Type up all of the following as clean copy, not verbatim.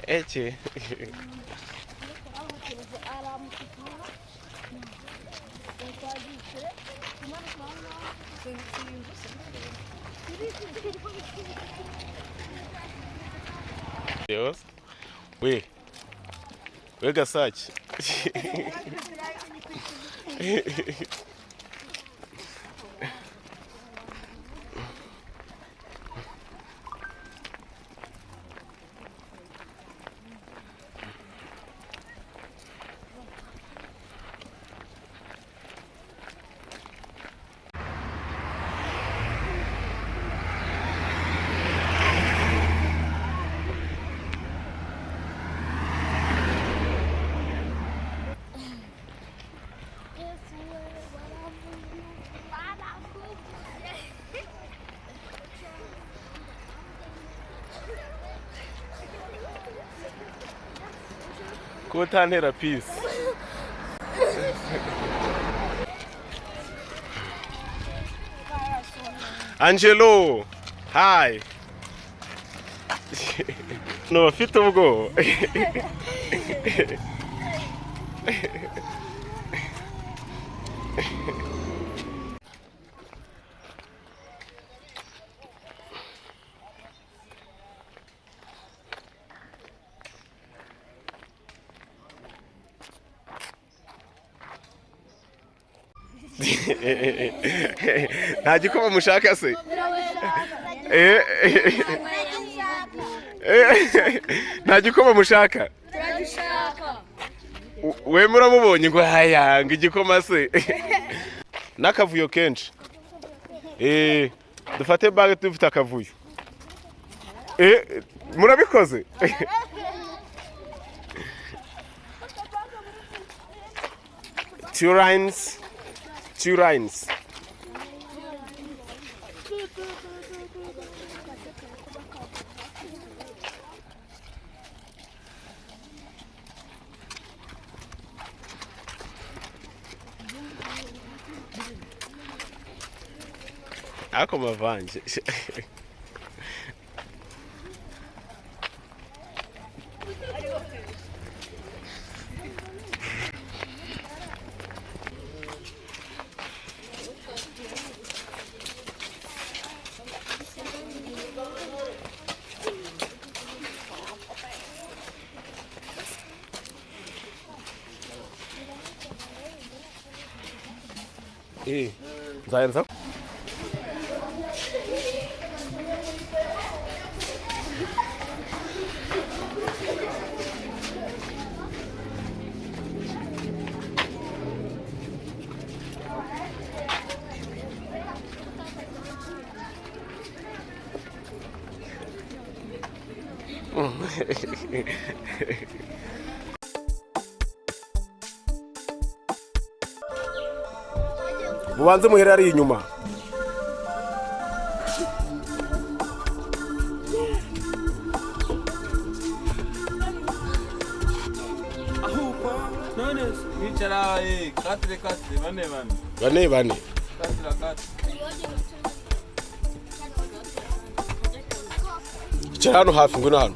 Ece. Deus. We. We Gasaki. Kutantera peace. Angelo, hi. No, fit ubwo. Nta gikoma mushaka se? Nta gikoma mushaka? We muramubonye ngo hayanga igikoma se? N'akavuyo kenshi. Dufate bag dufite akavuyo. Murabikoze? Two lines. Ako mavanje. Zayenza. Mubanze muhere ari inyuma. Ahupa none bicara katire bane. Katira. Bicara hano hafi ngo hano.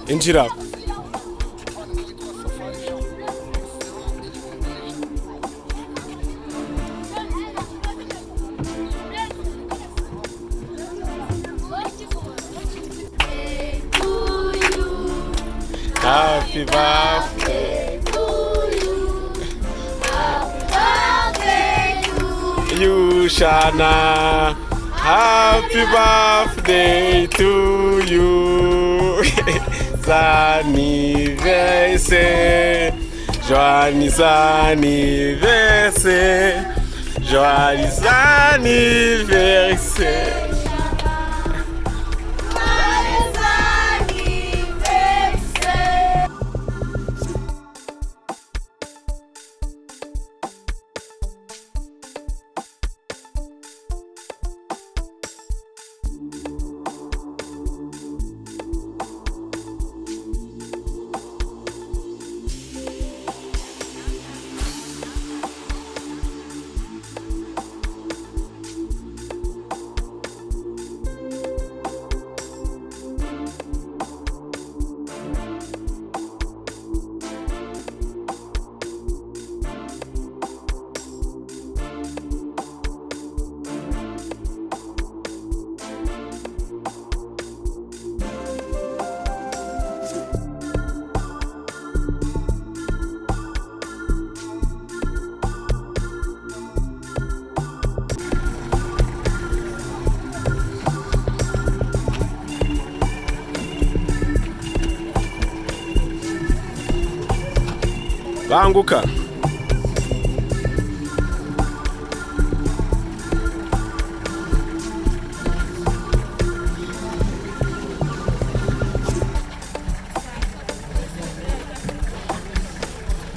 Injira. Happy birthday to you. Happy birthday to you, Shana. Happy birthday to you. Anniversaire. Joyeux anniversaire. Joyeux anniversaire. banguka.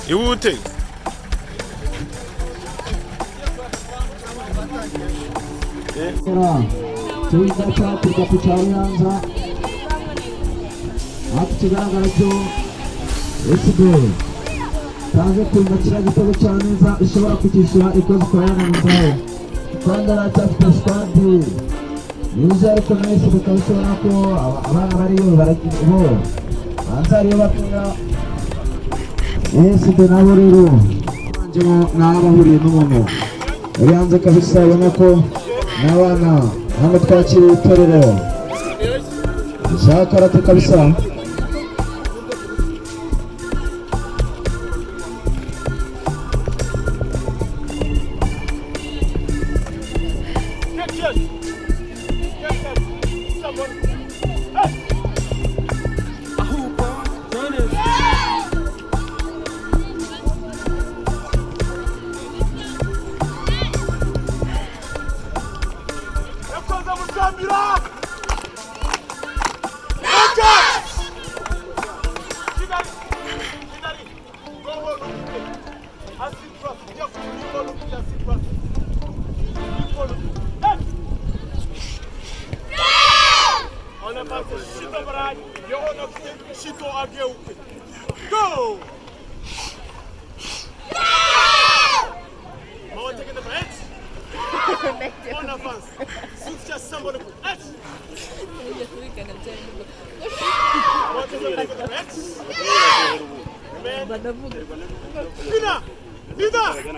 Ihute. Tuza cyaturwa ku cya Nyanza hafi kigaragara cyo SDL taje kumva kiriya gitego cya neza ishobora kukishyura ikoze kwa yananizaho kandi aracyafite sitade yuzuye ariko nawe se bikaba bishobora ko abana bariyo bo hanze hariyo batoya SD nabo rero njemo n'abahuriye n'umuntu uri hanze kabisa ubona ko n'abana hano twakiriye itorero za karate kabisa. Go! On avance. Soutien symbole. Lina! Lina!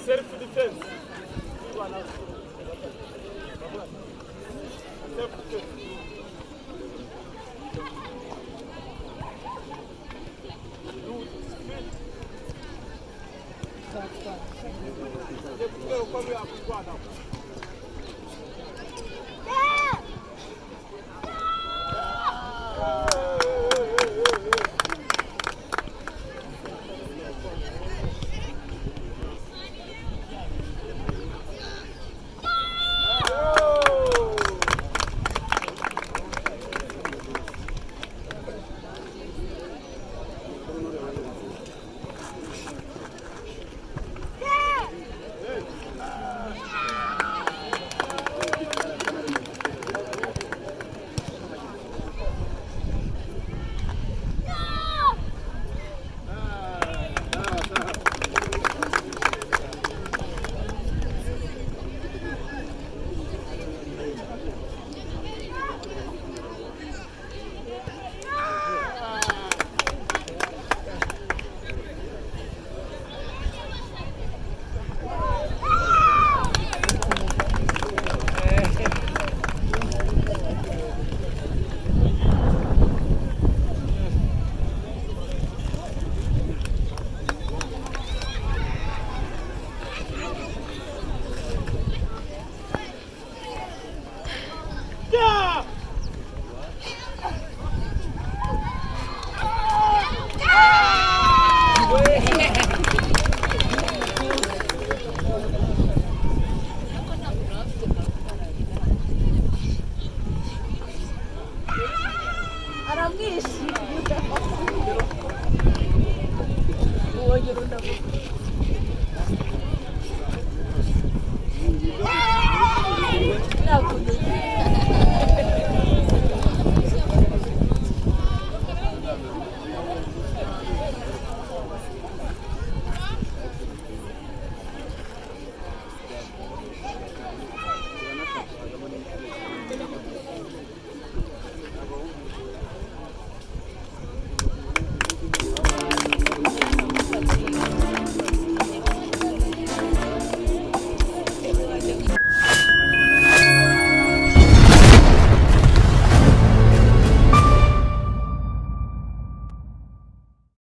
Self-defense. Self-defense. baramwishimira. Uwongera undavuga.